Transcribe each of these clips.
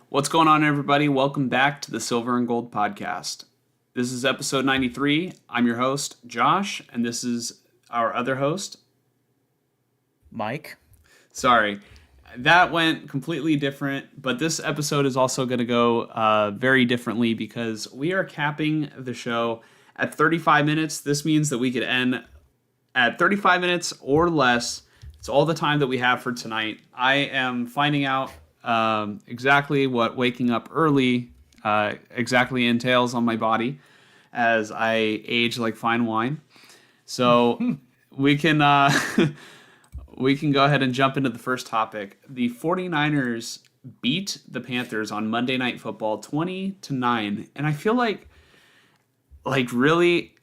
What's going on, everybody? Welcome back to the Silver and Gold Podcast. This is episode 93. I'm your host, Josh, and this is our other host. Mike. Sorry, that went completely different, but this episode is also going to go very differently because we are capping the show at 35 minutes. This means that we could end at 35 minutes or less. It's all the time that we have for tonight. I am finding out exactly what waking up early exactly entails on my body as I age like fine wine. So we can we can go ahead and jump into the first topic. The 49ers beat the Panthers on Monday Night Football 20-9, and I feel like really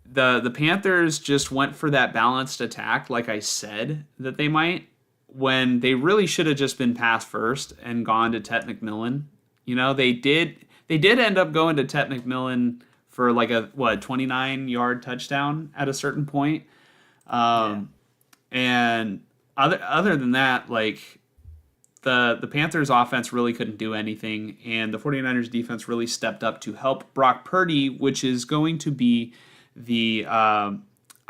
the Panthers just went for that balanced attack like I said that they might, when they really should have just been pass first and gone to Tet McMillan. You know, they did end up going to Tet McMillan for like a 29-yard touchdown at a certain point. And other than that, like the Panthers offense really couldn't do anything, and the 49ers defense really stepped up to help Brock Purdy, which is going to be the I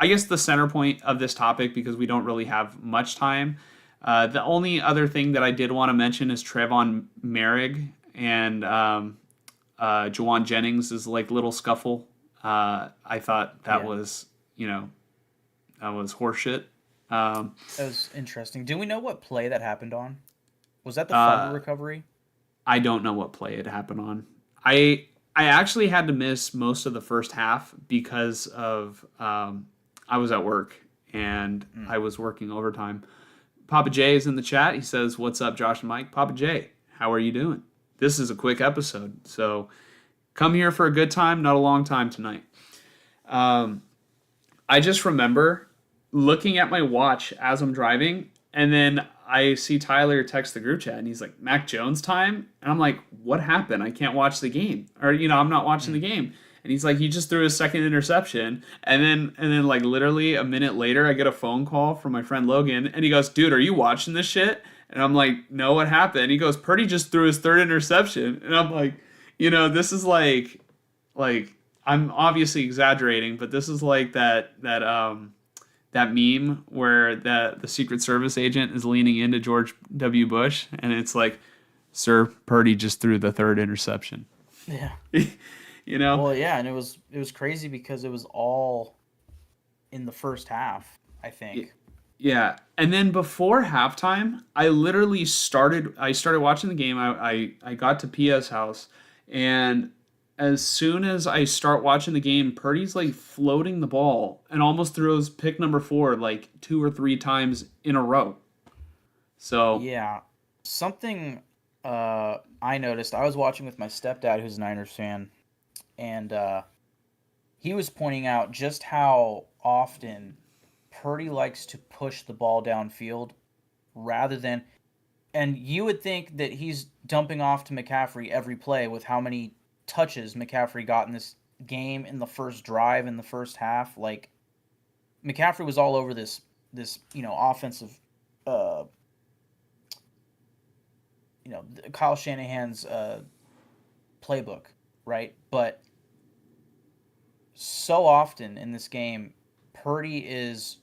guess the center point of this topic because we don't really have much time. The only other thing that I did want to mention is Trevon Merrick and Jawan Jennings' like little scuffle. I thought that was, that was horseshit. That was interesting. Do we know what play that happened on? Was that the fumble Uh, recovery? I don't know what play it happened on. I actually had to miss most of the first half because of I was at work and I was working overtime. Papa J is in the chat. He says, "What's up, Josh and Mike?" Papa J, how are you doing? This is a quick episode, so come here for a good time, not a long time tonight. Um, I just remember looking at my watch as I'm driving, and then I see Tyler text the group chat, and he's like, "Mac Jones time," and I'm like, "What happened? I can't watch the game, or I'm not watching the game." And he's like, "He just threw his second interception," and then like literally a minute later, I get a phone call from my friend Logan, and he goes, "Dude, are you watching this shit?" And I'm like, "No, what happened?" He goes, "Purdy just threw his third interception," and I'm like, this is like I'm obviously exaggerating, but this is like that meme where the Secret Service agent is leaning into George W. Bush, and it's like, "Sir, Purdy just threw the third interception." Yeah. you know? Well, yeah, and it was crazy because it was all in the first half, I think. Yeah. And then before halftime, I started watching the game. I got to Pia's house, and as soon as I start watching the game, Purdy's like floating the ball and almost throws pick number 4 like 2 or 3 times in a row. So, Yeah. Something I noticed, I was watching with my stepdad who's a Niners fan, and he was pointing out just how often Purdy likes to push the ball downfield rather than, and you would think that he's dumping off to McCaffrey every play with how many touches McCaffrey got in this game in the first drive in the first half. Like McCaffrey was all over this offensive uh Kyle Shanahan's playbook, right? But so often in this game, Purdy is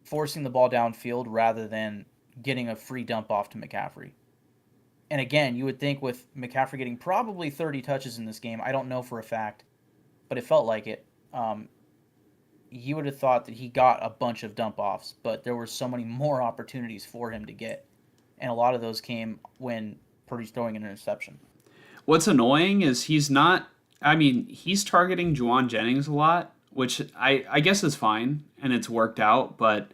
forcing the ball downfield rather than getting a free dump off to McCaffrey. And again, you would think with McCaffrey getting probably 30 touches in this game, I don't know for a fact, but it felt like it. You would have thought that he got a bunch of dump offs, but there were so many more opportunities for him to get. And a lot of those came when Purdy's throwing an interception. what's annoying is he's targeting Juwan Jennings a lot, which I guess is fine and it's worked out, but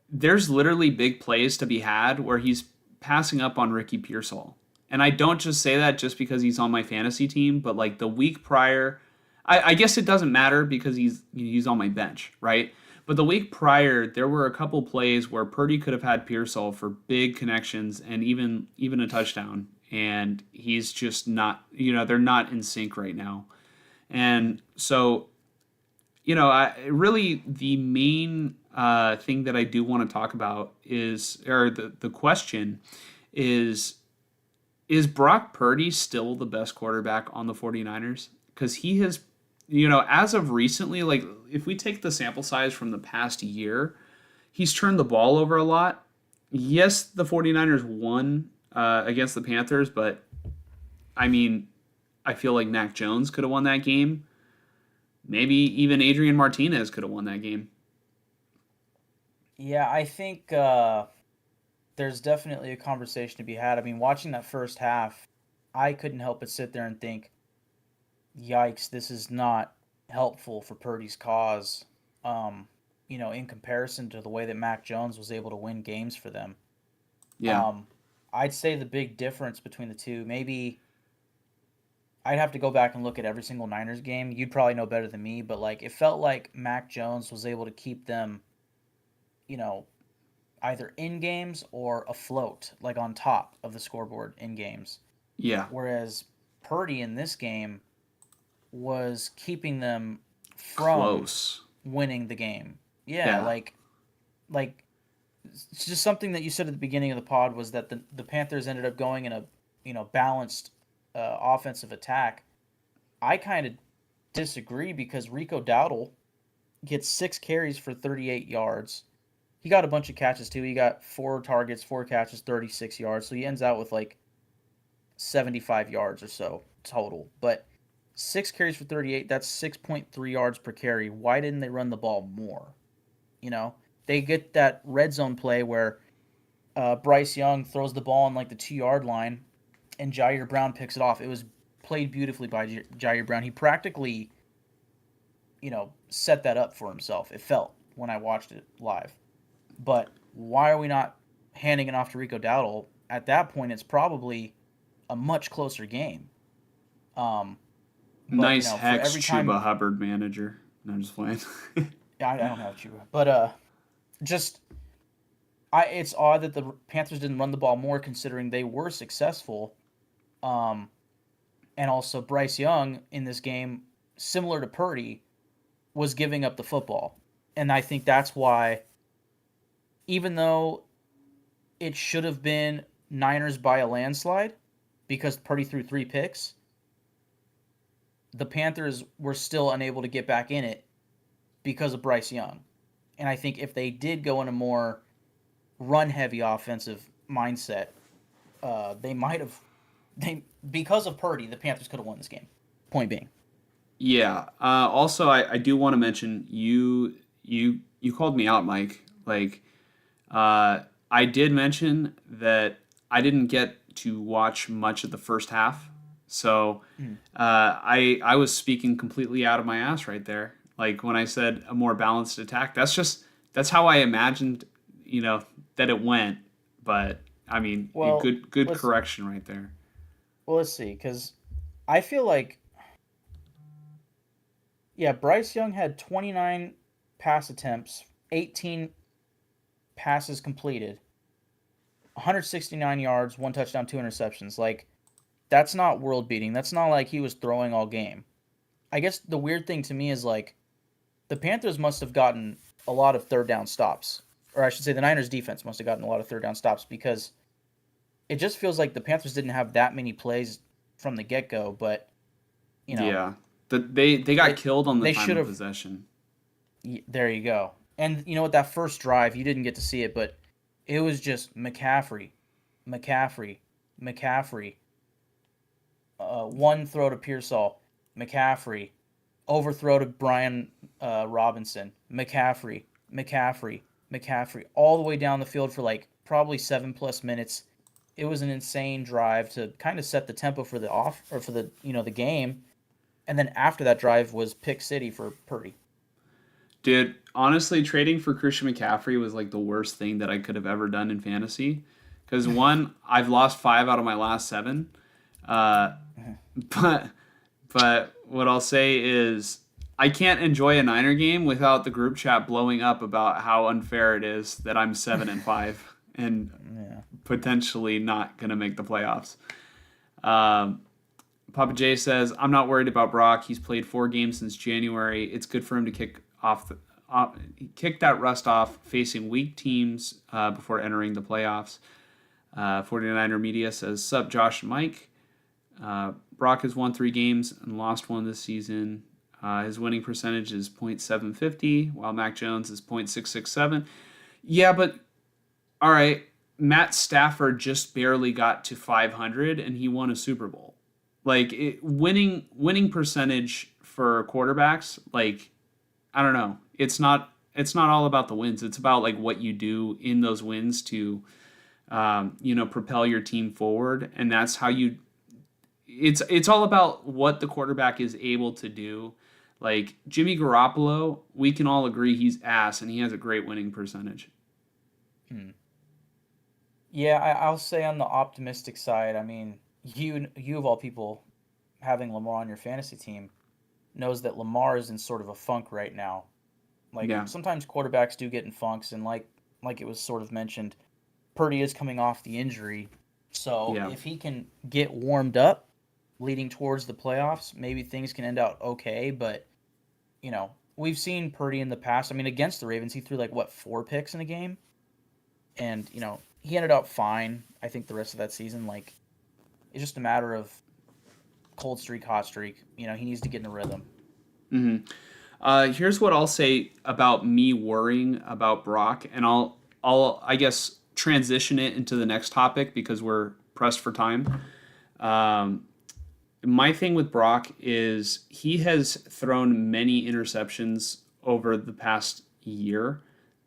there's literally big plays to be had where he's passing up on Ricky Pearsall. And I don't just say that just because he's on my fantasy team, but like the week prior, I guess it doesn't matter because he's on my bench, right? But the week prior, there were a couple plays where Purdy could have had Pearsall for big connections and even a touchdown, and he's just not. They're not in sync right now, and so really the main thing that I do want to talk about is, or the question is, is Brock Purdy still the best quarterback on the 49ers? Because he has, as of recently, like if we take the sample size from the past year, he's turned the ball over a lot. Yes, the 49ers won against the Panthers, but I mean, I feel like Mac Jones could have won that game. Maybe even Adrian Martinez could have won that game. Yeah, I think there's definitely a conversation to be had. I mean, watching that first half, I couldn't help but sit there and think, yikes, this is not helpful for Purdy's cause. In comparison to the way that Mac Jones was able to win games for them. Yeah. Um, I'd say the big difference between the two, maybe I'd have to go back and look at every single Niners game. You'd probably know better than me, but like it felt like Mac Jones was able to keep them, you know, either in games or afloat, like on top of the scoreboard in games. Yeah. Whereas Purdy in this game was keeping them from Close. winning the game. Yeah, Yeah. like it's just something that you said at the beginning of the pod was that the Panthers ended up going in a balanced offensive attack. I kind of disagree because Rico Dowdle gets 6 carries for 38 yards. He got a bunch of catches too. He got 4 targets, 4 catches, 36 yards. So he ends out with like 75 yards or so total. But 6 carries for 38, that's 6.3 yards per carry. Why didn't they run the ball more? You know, they get that red zone play where Bryce Young throws the ball on like the 2 yard line and Jair Brown picks it off. It was played beautifully by Jair Brown. He practically, set that up for himself. It felt when I watched it live. But why are we not handing it off to Rico Dowdle? At that point, it's probably a much closer game. Um, but Nice for Hex every Chuba time, Hubbard manager. No, I'm just playing. I don't have Chuba, but just it's odd that the Panthers didn't run the ball more, considering they were successful. Um, and also Bryce Young in this game, similar to Purdy, was giving up the football, and I think that's why, even though it should have been Niners by a landslide, because Purdy threw 3 picks, the Panthers were still unable to get back in it because of Bryce Young. And I think if they did go in a more run-heavy offensive mindset, they might have. They because of Purdy, the Panthers could have won this game. Point being. Yeah. Also, I do want to mention you called me out, Mike. Like, I did mention that I didn't get to watch much of the first half, so I was speaking completely out of my ass right there. Like when I said a more balanced attack, that's how I imagined, that it went. But I mean, Well, good let's correction right there. let's see, because I feel like Bryce Young had 29 pass attempts, 18 passes completed, 169 yards, 1 touchdown, 2 interceptions. Like that's not world beating. That's not like he was throwing all game. I guess the weird thing to me is like the Panthers must have gotten a lot of third down stops. Or I should say the Niners defense must have gotten a lot of third down stops because it just feels like the Panthers didn't have that many plays from the get go, but you know, Yeah, they got it killed on the they time should of have possession. there you go. And you know what, that first drive, you didn't get to see it, but it was just McCaffrey, McCaffrey, McCaffrey, one throw to Pearsall, McCaffrey, overthrow to Brian Robinson, McCaffrey, McCaffrey, McCaffrey, all the way down the field for like probably 7+ minutes. It was an insane drive to kind of set the tempo for the game. And then after that drive was pick city for Purdy. Dude, honestly, trading for Christian McCaffrey was like the worst thing that I could have ever done in fantasy. Because one, I've lost 5 out of my last 7. Uh, but what I'll say is I can't enjoy a Niner game without the group chat blowing up about how unfair it is that I'm 7-5 and Yeah. potentially not gonna make the playoffs. Um, Papa J says I'm not worried about Brock. He's played 4 games since January. It's good for him to kick that rust off facing weak teams before entering the playoffs. 49er Media says, Sup, Josh and Mike. Brock has won 3 games and lost 1 this season. His winning percentage is .750, while Mac Jones is .667. Yeah, but all right, Matt Stafford just barely got to 500 and he won a Super Bowl. Like winning percentage for quarterbacks, like I don't know. It's not all about the wins. It's about like what you do in those wins to propel your team forward, and that's how you. It's all about what the quarterback is able to do. Like Jimmy Garoppolo, we can all agree he's ass, and he has a great winning percentage. Hmm. Yeah, I'll say on the optimistic side, I mean, you of all people having Lamar on your fantasy team knows that Lamar is in sort of a funk right now. Like Yeah, sometimes quarterbacks do get in funks, and like it was sort of mentioned, Purdy is coming off the injury, so yeah. if he can get warmed up leading towards the playoffs, maybe things can end out okay. But we've seen Purdy in the past. I mean, against the Ravens, he threw like what 4 picks in a game, and he ended up fine. I think the rest of that season, like it's just a matter of cold streak, hot streak. He needs to get in a rhythm. hmm Here's what I'll say about me worrying about Brock, and I'll I guess transition it into the next topic because we're pressed for time. Um, my thing with Brock is he has thrown many interceptions over the past year.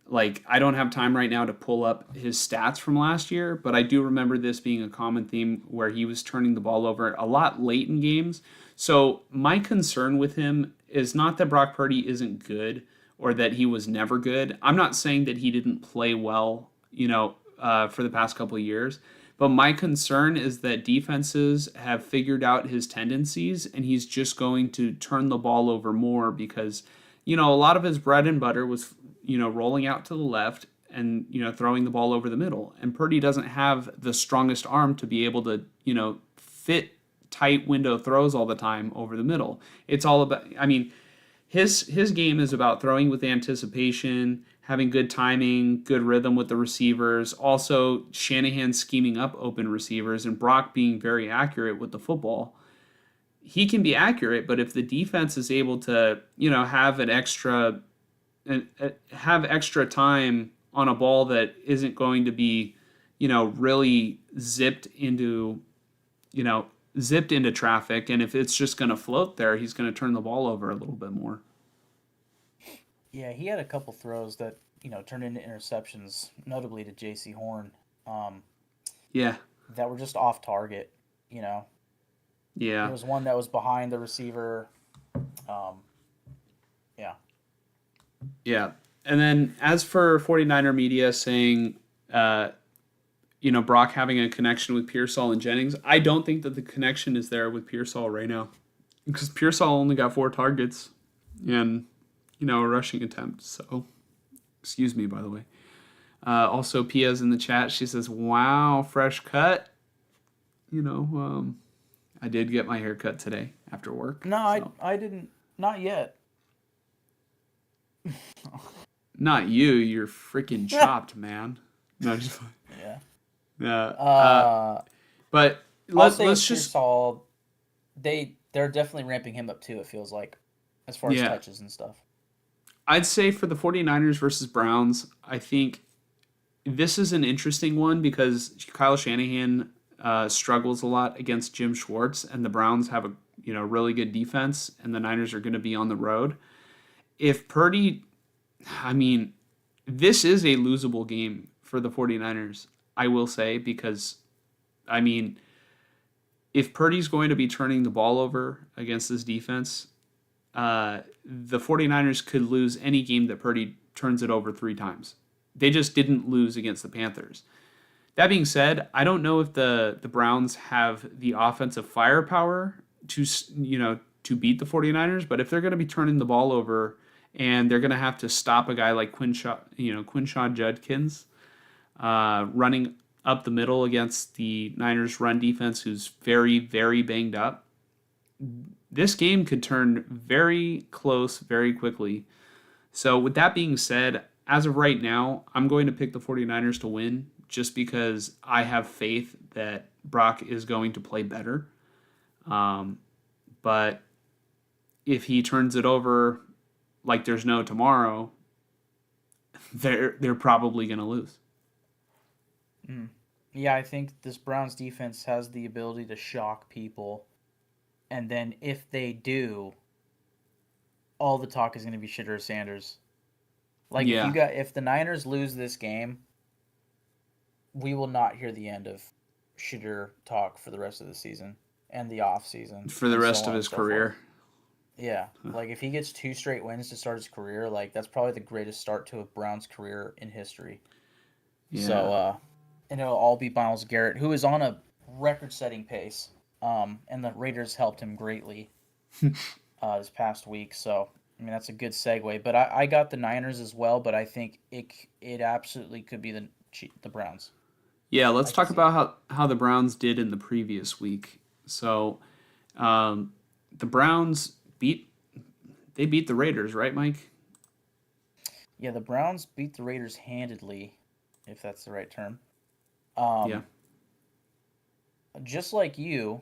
Like, I don't have time right now to pull up his stats from last year, but I do remember this being a common theme where he was turning the ball over a lot late in games. So, my concern with him is not that Brock Purdy isn't good or that he was never good. I'm not saying that he didn't play well, for the past couple of years. But my concern is that defenses have figured out his tendencies and he's just going to turn the ball over more because, a lot of his bread and butter was, rolling out to the left and, throwing the ball over the middle. And Purdy doesn't have the strongest arm to be able to, fit tight window throws all the time over the middle. It's all about, I mean, his game is about throwing with anticipation, having good timing, good rhythm with the receivers. Also, Shanahan scheming up open receivers and Brock being very accurate with the football. He can be accurate, but if the defense is able to, have extra time on a ball that isn't going to be, really you know, zipped into traffic, and if it's just going to float there, he's going to turn the ball over a little bit more. Yeah, he had a couple throws that turned into interceptions, notably to J.C. Horn, um, Yeah, that were just off target. You know, there yeah. was one that was behind the receiver. Um, yeah. Yeah. And then as for 49er media saying, uh, Brock having a connection with Pearsall and Jennings, I don't think that the connection is there with Pearsall right now because Pearsall only got 4 targets and, a rushing attempt. So, excuse me, by the way. Also, Pia's in the chat. She says, wow, fresh cut. I did get my hair cut today after work. No, So, I didn't. Not yet. not you. You're freaking chopped, man. No, just Yeah. uh, Uh, but I'll let, say let's with just Pearsall, they're definitely ramping him up too. It feels like, as far as yeah. touches and stuff. I'd say for the 49ers versus Browns, I think this is an interesting one because Kyle Shanahan struggles a lot against Jim Schwartz, and the Browns have a really good defense, and the Niners are going to be on the road. If Purdy, I mean, this is a losable game for the 49ers, I will say, because, I mean, if Purdy's going to be turning the ball over against this defense, the 49ers could lose any game that Purdy turns it over 3 times. They just didn't lose against the Panthers. That being said, I don't know if the Browns have the offensive firepower to beat the 49ers, but if they're going to be turning the ball over and they're going to have to stop a guy like Quinshaw Judkins running up the middle against the Niners run defense who's very, very banged up, this game could turn very close very quickly. So with that being said, as of right now, I'm going to pick the 49ers to win just because I have faith that Brock is going to play better. But if he turns it over like there's no tomorrow, they're probably going to lose. Yeah, I think this Browns defense has the ability to shock people, and then if they do, all the talk is going to be Shitter Sanders. Like Yeah, if the Niners lose this game, we will not hear the end of Shitter talk for the rest of the season and the off season for the and so rest of on and his so forth. career. Yeah, like if he gets 2 straight wins to start his career, like that's probably the greatest start to a Browns career in history. Yeah. So, and it'll all be Myles Garrett, who is on a record-setting pace. And the Raiders helped him greatly this past week. So, I mean, that's a good segue. But I got the Niners as well, but I think it absolutely could be the Browns. Yeah, let's I can talk see it. about how the Browns did in the previous week. So, um, the Browns beat the Raiders, right, Mike? Yeah, the Browns beat the Raiders handedly, if that's the right term. Yeah. Um, just like you,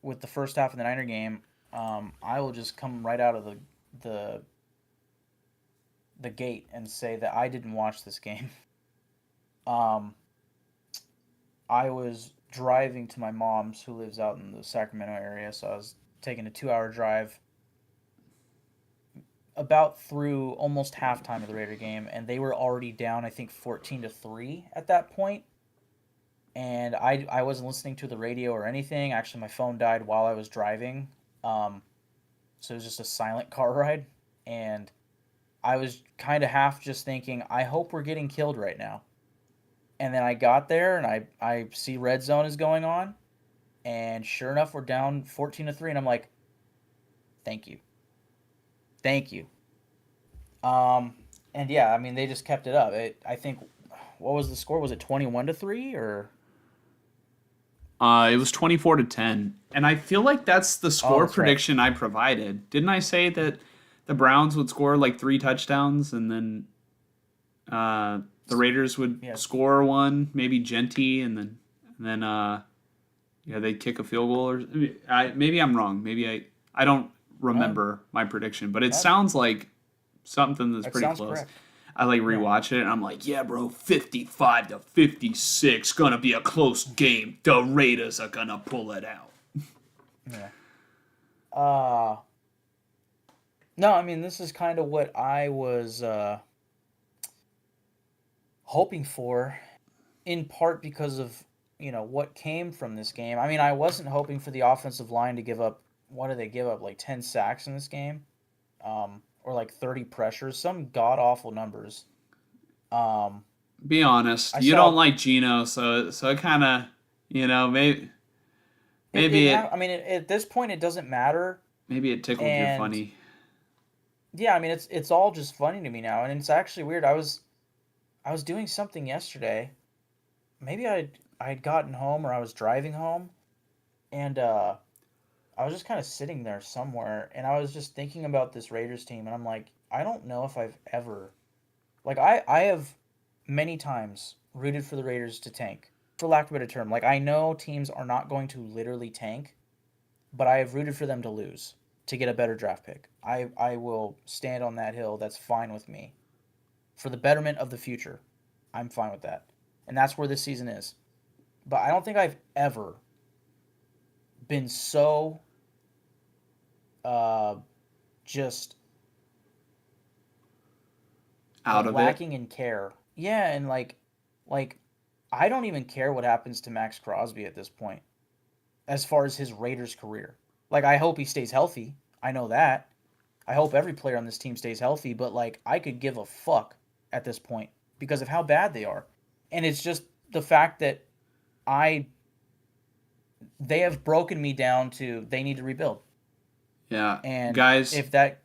with the first half of the Niner game, I will just come right out of the the gate and say that I didn't watch this game. Um, I was driving to my mom's, who lives out in the Sacramento area, so I was taking a 2 hour drive about through almost halftime of the Raider game, and they were already down, I think, 14-3 at that point. And I wasn't listening to the radio or anything. Actually, my phone died while I was driving, um, so it was just a silent car ride. And I was kind of half just thinking, I hope we're getting killed right now. And then I got there and I see red zone is going on, and sure enough, we're down 14-3, and I'm like, thank you, thank you. Um, and yeah, I mean they just kept it up. I think, what was the score? Was it 21-3 or? It was 24-10, and I feel like that's the Oh, score that's right. prediction I provided. Didn't I say that the Browns would score like 3 touchdowns, and then the Raiders would Yeah. score one, maybe Genty, and then yeah, they'd kick a field goal, or maybe I'm wrong. Maybe I don't No, remember my prediction, but it that sounds like something that's that pretty sounds close. correct. I like Yeah. rewatch it and I'm like, yeah, bro, 55-56, gonna be a close game. The Raiders are gonna pull it out. Yeah. Uh no, I mean this is kind of what I was hoping for, in part because of what came from this game. I mean, I wasn't hoping for the offensive line to give up. What did they give up? Like 10 sacks in this game, or like 30 pressures, some god awful numbers. Um, Be honest, I you don't saw like Geno, so it kind of, maybe maybe it I mean, at this point, it doesn't matter, maybe it tickled your and funny. yeah, I mean, it's all just funny to me now, and it's actually weird. I was doing something yesterday. Maybe I'd gotten home or I was driving home, and I was just kind of sitting there somewhere, and I was just thinking about this Raiders team, and I'm like, I don't know if I've ever, like, I have many times rooted for the Raiders to tank, for lack of a better term. Like, I know teams are not going to literally tank, but I have rooted for them to lose to get a better draft pick. I will stand on that hill. That's fine with me. For the betterment of the future, I'm fine with that. And that's where this season is. But I don't think I've ever been so uh, just Out of it. lacking in care. Yeah, and like I don't even care what happens to Max Crosby at this point as far as his Raiders career. Like I hope he stays healthy. I know that. I hope every player on this team stays healthy, but like I could give a fuck at this point because of how bad they are. And it's just the fact that I they have broken me down to they need to rebuild. Yeah, And guys, if that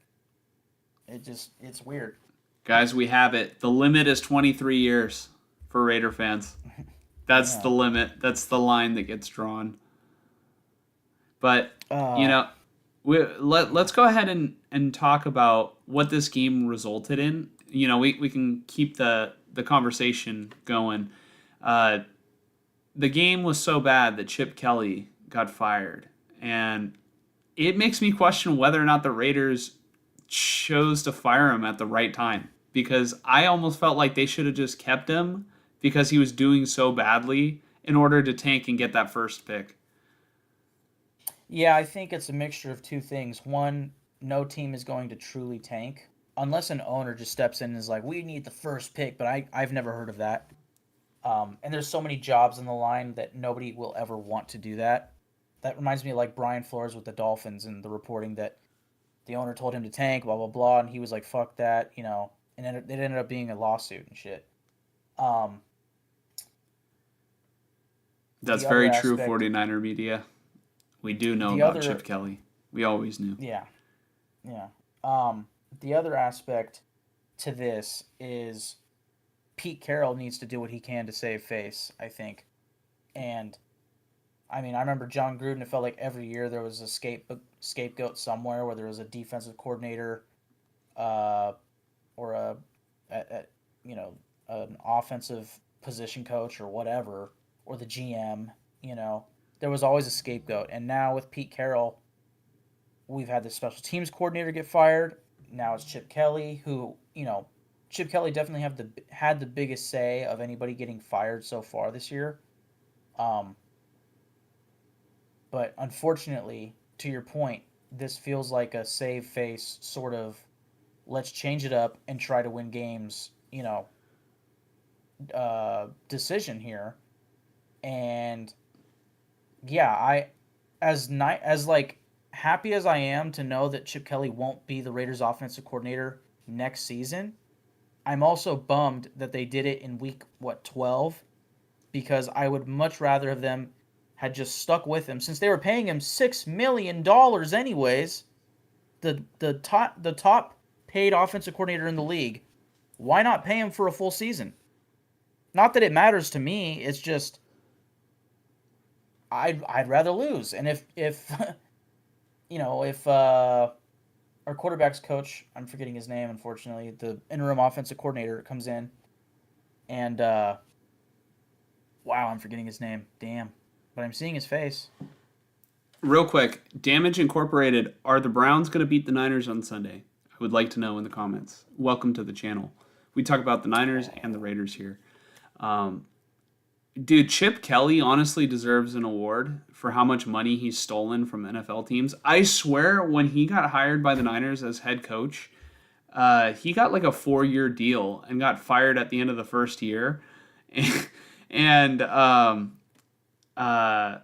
it's weird. guys, we have it. The limit is 23 years for Raider fans. That's Yeah. the limit. That's the line that gets drawn. But you Uh know, let's go ahead and talk about what this game resulted in. We can keep the conversation going. Uh, the game was so bad that Chip Kelly got fired, and it makes me question whether or not the Raiders chose to fire him at the right time, because I almost felt like they should have just kept him because he was doing so badly in order to tank and get that first pick. Yeah, I think it's a mixture of two things. One, no team is going to truly tank unless an owner just steps in and is like, "We need the first pick," but I've never heard of that. And there's so many jobs on the line that nobody will ever want to do that. That reminds me of like Brian Flores with the Dolphins and the reporting that the owner told him to tank, blah blah blah, and he was like, "Fuck that," and then it ended up being a lawsuit and shit. Um, That's the other very true, aspect, 49er media. We do know the about other, Chip Kelly. We always knew. yeah, yeah. The other aspect to this is Pete Carroll needs to do what he can to save face, I think. And I mean, I remember John Gruden. It felt like every year there was a scapegoat somewhere, whether it was a defensive coordinator, uh, or a you know an offensive position coach or whatever, or the GM. You know, there was always a scapegoat. And now with Pete Carroll, we've had the special teams coordinator get fired. Now it's Chip Kelly, who Chip Kelly definitely had the biggest say of anybody getting fired so far this year. Um, but unfortunately, to your point, this feels like a save face sort of let's change it up and try to win games, decision here. And yeah, as like happy as I am to know that Chip Kelly won't be the Raiders offensive coordinator next season, I'm also bummed that they did it in week 12, because I would much rather have them had just stuck with him since they were paying him $6 million anyways. The top paid offensive coordinator in the league. Why not pay him for a full season? Not that it matters to me. It's just I'd rather lose. And if if our quarterback's coach, I'm forgetting his name, unfortunately, the interim offensive coordinator comes in and wow, I'm forgetting his name. Damn. But I'm seeing his face. Real quick, Damage Incorporated, are the Browns going to beat the Niners on Sunday? I would like to know in the comments. Welcome to the channel. We talk about the Niners and the Raiders here. Um, Dude, Chip Kelly honestly deserves an award for how much money he's stolen from NFL teams. I swear, when he got hired by the Niners as head coach, he got like a 4-year deal and got fired at the end of the first year. And uh, uh,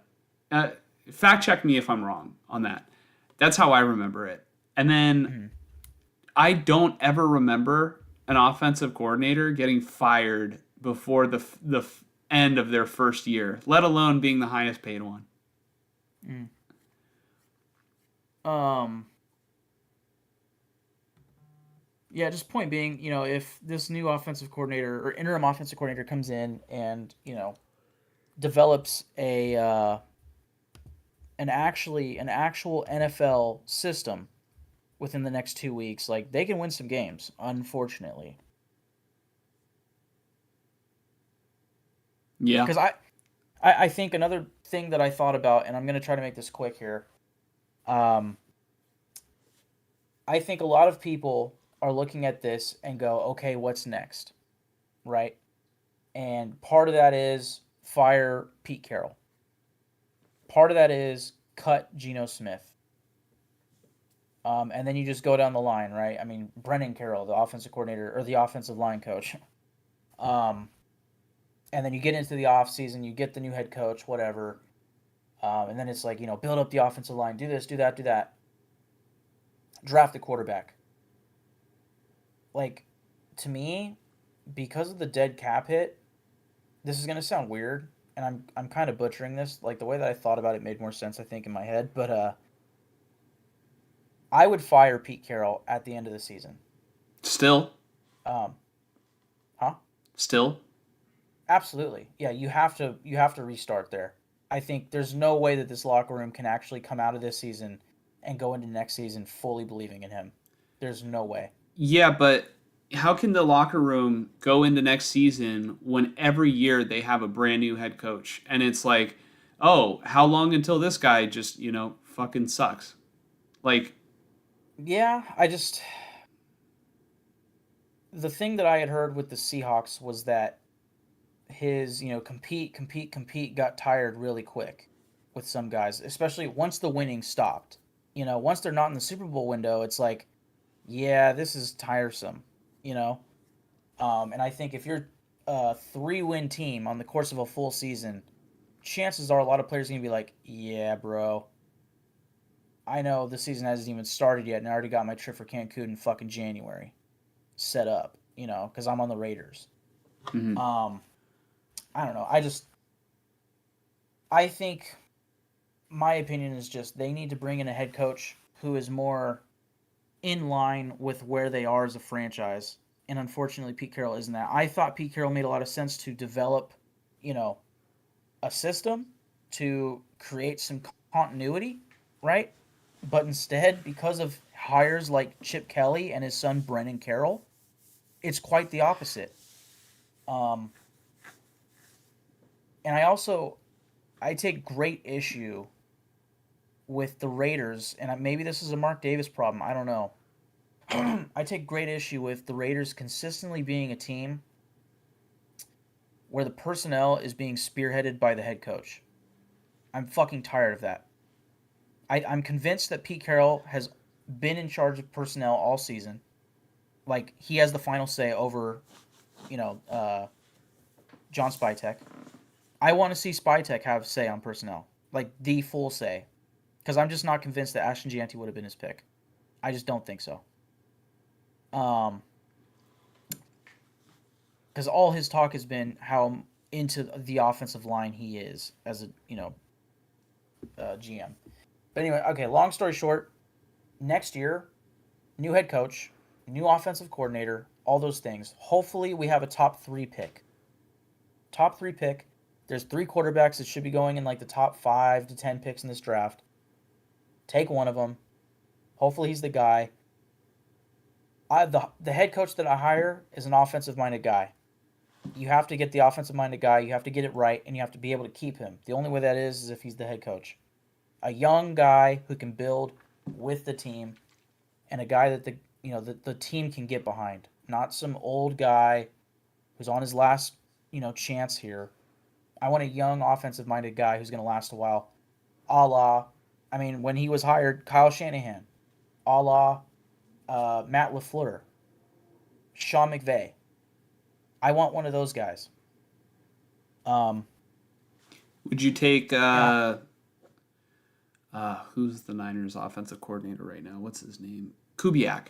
fact check me if I'm wrong on that. That's how I remember it. And then I don't ever remember an offensive coordinator getting fired before the end of their first year, let alone being the highest paid one. Mm. Um. Yeah, just point being, if this new offensive coordinator or interim offensive coordinator comes in and develops an actual NFL system within the next 2 weeks, like they can win some games. Unfortunately, Yeah. because I think another thing that I thought about, and I'm gonna try to make this quick here. Um, I think a lot of people are looking at this and go, okay, what's next, right? And part of that is fire Pete Carroll. Part of that is cut Geno Smith. And then you just go down the line, right? I mean, Brennan Carroll, the offensive coordinator or the offensive line coach. Um, and then you get into the offseason, you get the new head coach, whatever. And then it's like, build up the offensive line, do this, do that, do that. Draft the quarterback. Like, to me, because of the dead cap hit, this is going to sound weird, and I'm kind of butchering this. Like, the way that I thought about it made more sense, I think, in my head. But I would fire Pete Carroll at the end of the season. Still. Um, huh? Still. Absolutely. Yeah, you have to restart there. I think there's no way that this locker room can actually come out of this season and go into next season fully believing in him. There's no way. Yeah, but how can the locker room go into next season when every year they have a brand new head coach and it's like, oh, how long until this guy just fucking sucks? Like, Yeah, the thing that I had heard with the Seahawks was that his, compete got tired really quick with some guys, especially once the winning stopped. Once they're not in the Super Bowl window, it's like, yeah, this is tiresome, you know? And I think if you're a 3-win team on the course of a full season, chances are a lot of players are going to be like, yeah, bro, I know the season hasn't even started yet, and I already got my trip for Cancun in fucking January set up, because I'm on the Raiders. mhm. Um, I don't know. I think my opinion is just they need to bring in a head coach who is more in line with where they are as a franchise. And unfortunately, Pete Carroll isn't that. I thought Pete Carroll made a lot of sense to develop, you know, a system to create some continuity, right? But instead, because of hires like Chip Kelly and his son Brennan Carroll, it's quite the opposite. Um, and I take great issue with the Raiders, and maybe this is a Mark Davis problem. I don't know. I take great issue with the Raiders consistently being a team where the personnel is being spearheaded by the head coach. I'm fucking tired of that. I'm convinced that Pete Carroll has been in charge of personnel all season. Like, he has the final say over, you know, uh, John Spytek. I want to see Spytek have say on personnel, like the full say, because I'm just not convinced that Ashton Gianti would have been his pick. I just don't think so. Um, because all his talk has been how into the offensive line he is as a GM. But anyway, okay. Long story short, next year, new head coach, new offensive coordinator, all those things. Hopefully, we have a top three pick. Top three pick. There's 3 quarterbacks that should be going in like the top 5 to 10 picks in this draft. Take one of them. Hopefully, he's the guy. The head coach that I hire is an offensive minded guy. You have to get the offensive minded guy. You have to get it right, and you have to be able to keep him. The only way that is if he's the head coach. A young guy who can build with the team, and a guy that the team can get behind. Not some old guy who's on his last chance here. I want a young offensive minded guy who's going to last a while. A la, I mean, when he was hired, Kyle Shanahan. A la Matt LaFleur. Sean McVay. I want one of those guys. Um, Would you take and who's the Niners offensive coordinator right now? What's his name? Kubiak.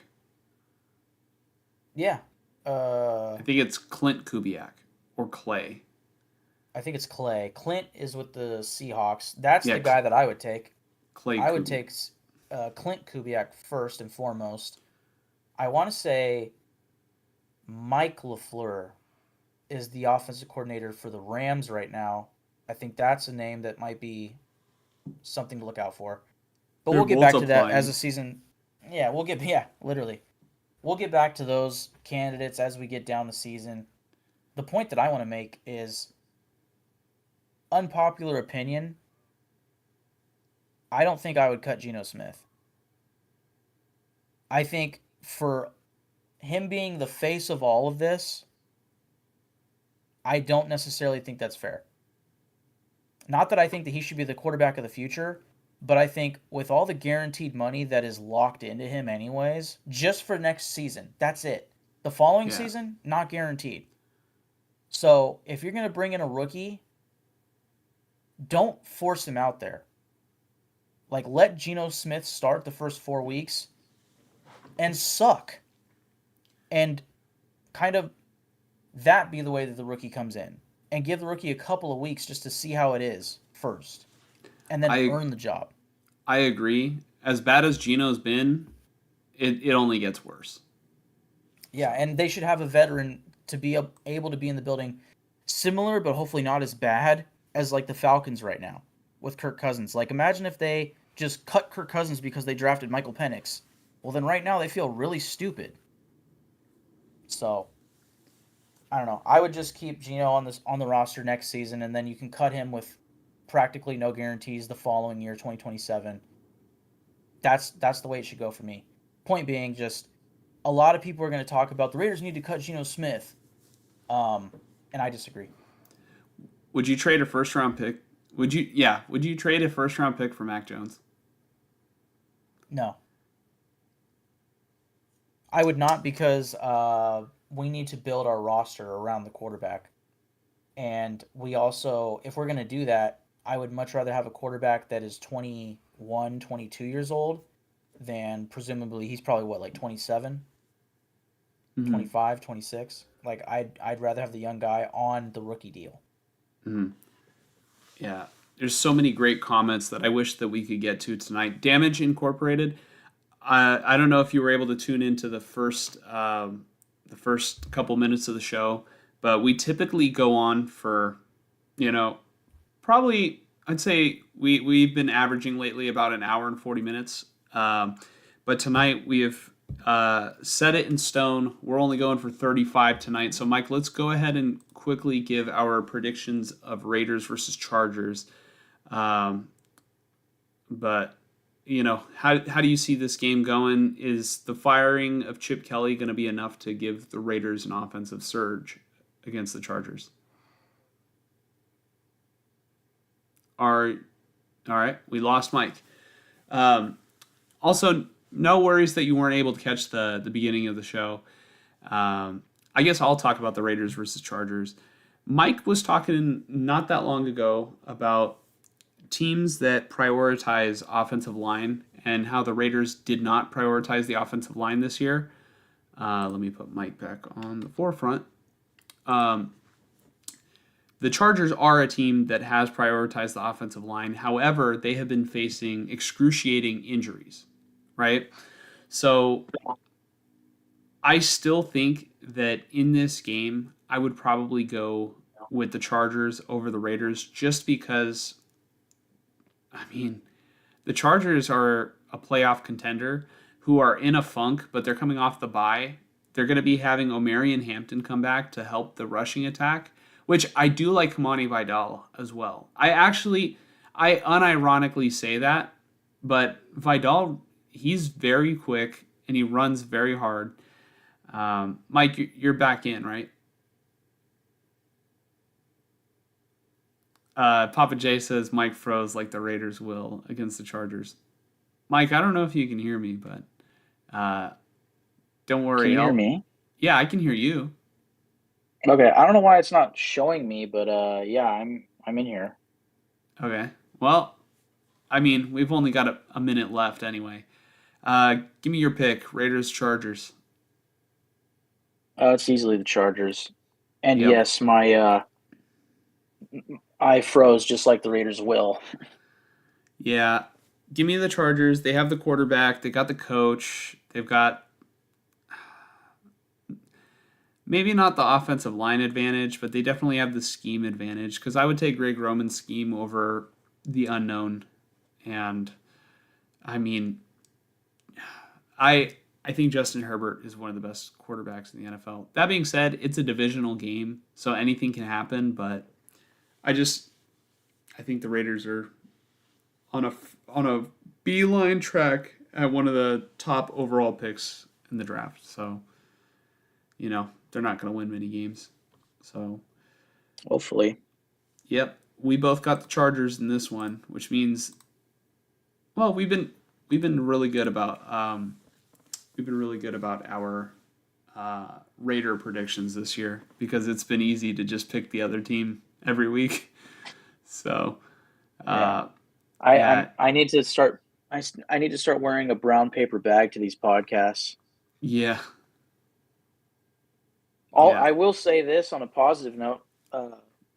yeah, I think it's Clint Kubiak or Clay. I think it's Clay. Clint is with the Seahawks. That's Yeah, the guy that I would take. Clay I would Kubiak. take Clint Kubiak first and foremost. I want to say Mike LaFleur is the offensive coordinator for the Rams right now. I think that's a name that might be something to look out for. But They're we'll get back to that as multiplying. the season. Yeah, literally. We'll get back to those candidates as we get down the season. The point that I want to make is unpopular opinion. I don't think I would cut Geno Smith. I think for him being the face of all of this, I don't necessarily think that's fair. Not that I think that he should be the quarterback of the future, but I think with all the guaranteed money that is locked into him anyways, just for next season, that's it. The following Yeah. season, not guaranteed. So if you're going to bring in a rookie, don't force him out there. Like, let Geno Smith start the first 4 weeks and suck. And kind of that be the way that the rookie comes in. And give the rookie a couple of weeks just to see how it is first. And then I earn the job. I agree. As bad as Gino's been, it only gets worse. Yeah, and they should have a veteran to be able to be in the building similar, but hopefully not as bad as like the Falcons right now with Kirk Cousins. Like, imagine if they just cut Kirk Cousins because they drafted Michael Penix. Well, then right now they feel really stupid. So I don't know. I would just keep Geno on the roster next season, and then you can cut him with practically no guarantees the following year, 2027. That's the way it should go for me. Point being, just a lot of people are going to talk about the Raiders need to cut Geno Smith, um, and I disagree. Would you trade a first round pick? Would you? Yeah. Would you trade a first round pick for Mac Jones? No, I would not because we need to build our roster around the quarterback. And we also, if we're going to do that, I would much rather have a quarterback that is 21, 22 years old than presumably he's probably what, like 27, Mm-hmm. 25, 26. Like I'd rather have the young guy on the rookie deal. Mm-hmm. Yeah. There's so many great comments that I wish that we could get to tonight. Damage Incorporated. I don't know if you were able to tune into the first couple minutes of the show, but we typically go on for, you know, probably I'd say we've been averaging lately about an hour and 40 minutes. But tonight we have set it in stone. We're only going for 35 tonight. So Mike, let's go ahead and quickly give our predictions of Raiders versus Chargers. Um, but how do you see this game going? Is the firing of Chip Kelly going to be enough to give the Raiders an offensive surge against the Chargers? Are All right, we lost Mike. Um, Also, no worries that you weren't able to catch the beginning of the show. I guess I'll talk about the Raiders versus Chargers. Mike was talking not that long ago about teams that prioritize offensive line and how the Raiders did not prioritize the offensive line this year. Let me put Mike back on the forefront. Um, the Chargers are a team that has prioritized the offensive line. However, they have been facing excruciating injuries, right? So I still think that in this game, I would probably go with the Chargers over the Raiders just because, I mean, the Chargers are a playoff contender who are in a funk, but they're coming off the bye. They're going to be having Omarion Hampton come back to help the rushing attack, which I do like Kamani Vidal as well. I unironically say that, but Vidal, he's very quick and he runs very hard. Mike, you're back in, right? Papa J says Mike froze like the Raiders will against the Chargers. Mike, I don't know if you can hear me, but uh, don't Can worry. you hear me? Yeah, I can hear you. Okay, I don't know why it's not showing me, but yeah, I'm in here. Okay. Well, I mean, we've only got a minute left anyway. Give me your pick, Raiders, Chargers. It's easily the Chargers. And Yep. yes, my I froze just like the Raiders will. Yeah. Give me the Chargers. They have the quarterback. They got the coach. They've got maybe not the offensive line advantage, but they definitely have the scheme advantage because I would take Greg Roman's scheme over the unknown. And I mean, I think Justin Herbert is one of the best quarterbacks in the NFL. That being said, it's a divisional game, so anything can happen. But I just I think the Raiders are on a beeline track at one of the top overall picks in the draft. So they're not going to win many games. So Hopefully. yep, we both got the Chargers in this one, which means well we've been really good about our Raider predictions this year because it's been easy to just pick the other team every week. So, Yeah. uh, I yeah, I need to start I need to start wearing a brown paper bag to these podcasts. yeah, All yeah. I will say this on a positive note,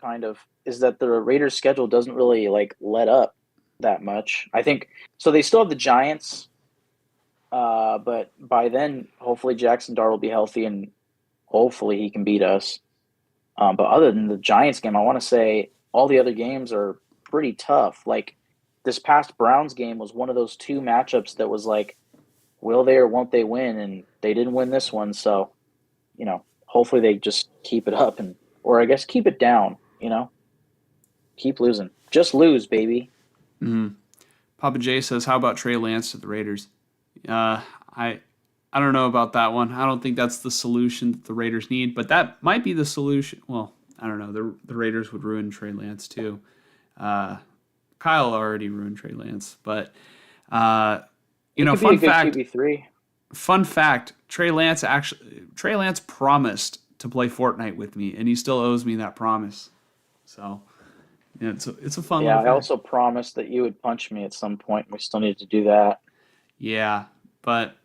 kind of, is that the Raiders' schedule doesn't really like let up that much. I think so. They still have the Giants, but by then, hopefully Jackson Dart will be healthy and hopefully he can beat us. But other than the Giants game, I want to say all the other games are pretty tough. Like this past Browns game was one of those two matchups that was like, will they or won't they win? And they didn't win this one. So hopefully they just keep it up or I guess keep it down. Keep losing. Just lose, baby. Mm-hmm. Papa J says, "How about Trey Lance to the Raiders?" I don't know about that one. I don't think that's the solution that the Raiders need, but that might be the solution. Well, I don't know. The Raiders would ruin Trey Lance too. Kyle already ruined Trey Lance, but Fun fact. QB3. Fun fact: Trey Lance promised to play Fortnite with me, and he still owes me that promise. So, yeah, it's a fun. Yeah, little I also promised that you would punch me at some point. We still need to do that. Yeah, but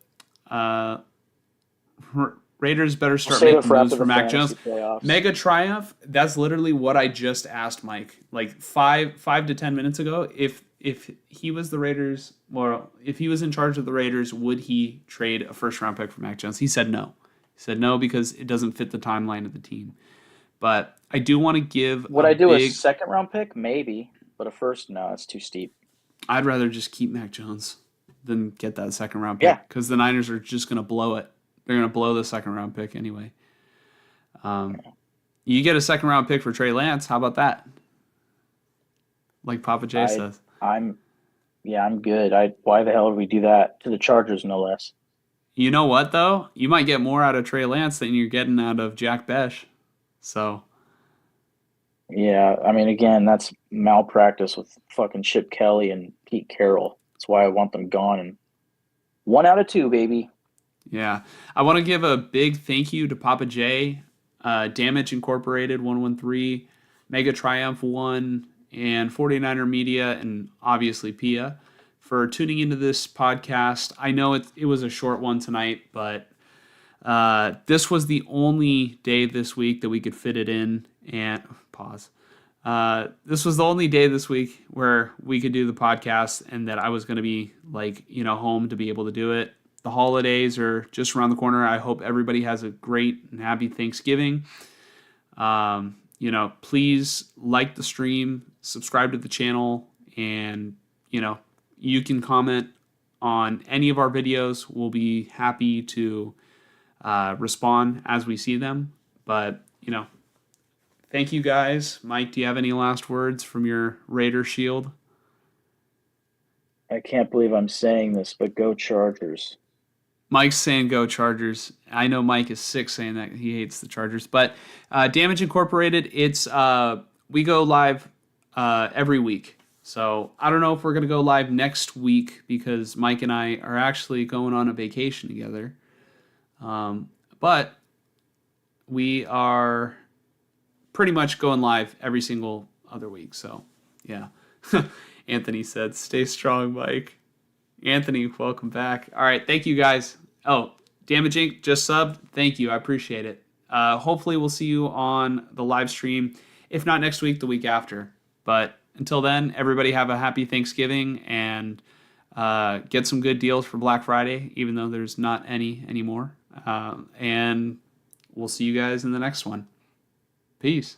Raiders better start making moves for Mac Jones. Playoffs. Mega triumph. That's literally what I just asked Mike like 5 to 10 minutes ago. If he was the Raiders, or if he was in charge of the Raiders, would he trade a first round pick for Mac Jones? He said no. He said no because it doesn't fit the timeline of the team. But I do want to give. Would I do a second round pick? Maybe, but a first, no, that's too steep. I'd rather just keep Mac Jones than get that second round pick because the Niners are just going to blow it. They're going to blow the second round pick anyway. You get a second round pick for Trey Lance. How about that? Like Papa J says. I'm good. Why the hell would we do that to the Chargers, no less? You know what though? You might get more out of Trey Lance than you're getting out of Jack Besh. So. Yeah, I mean, again, that's malpractice with fucking Chip Kelly and Pete Carroll. That's why I want them gone. And 1 out of 2, baby. Yeah. I want to give a big thank you to Papa J, Damage Incorporated 113, Mega Triumph 1, and 49er Media, and obviously Pia for tuning into this podcast. I know it was a short one tonight, but this was the only day this week that we could fit it in. And pause. This was the only day this week where we could do the podcast and that I was going to be home to be able to do it. The holidays are just around the corner. I hope everybody has a great and happy Thanksgiving. Please like the stream, subscribe to the channel, and, you can comment on any of our videos. We'll be happy to respond as we see them. But, thank you guys. Mike, do you have any last words from your Raider shield? I can't believe I'm saying this, but go Chargers. Mike's saying go Chargers. I know Mike is sick saying that he hates the Chargers. But Damage Incorporated, it's we go live every week. So I don't know if we're going to go live next week because Mike and I are actually going on a vacation together. But we are pretty much going live every single other week. So, yeah. Anthony said, stay strong, Mike. Anthony, welcome back. All right, thank you, guys. Oh, Damage Inc. just subbed. Thank you. I appreciate it. Hopefully we'll see you on the live stream. If not next week, the week after. But until then, everybody have a happy Thanksgiving and get some good deals for Black Friday, even though there's not any anymore. And we'll see you guys in the next one. Peace.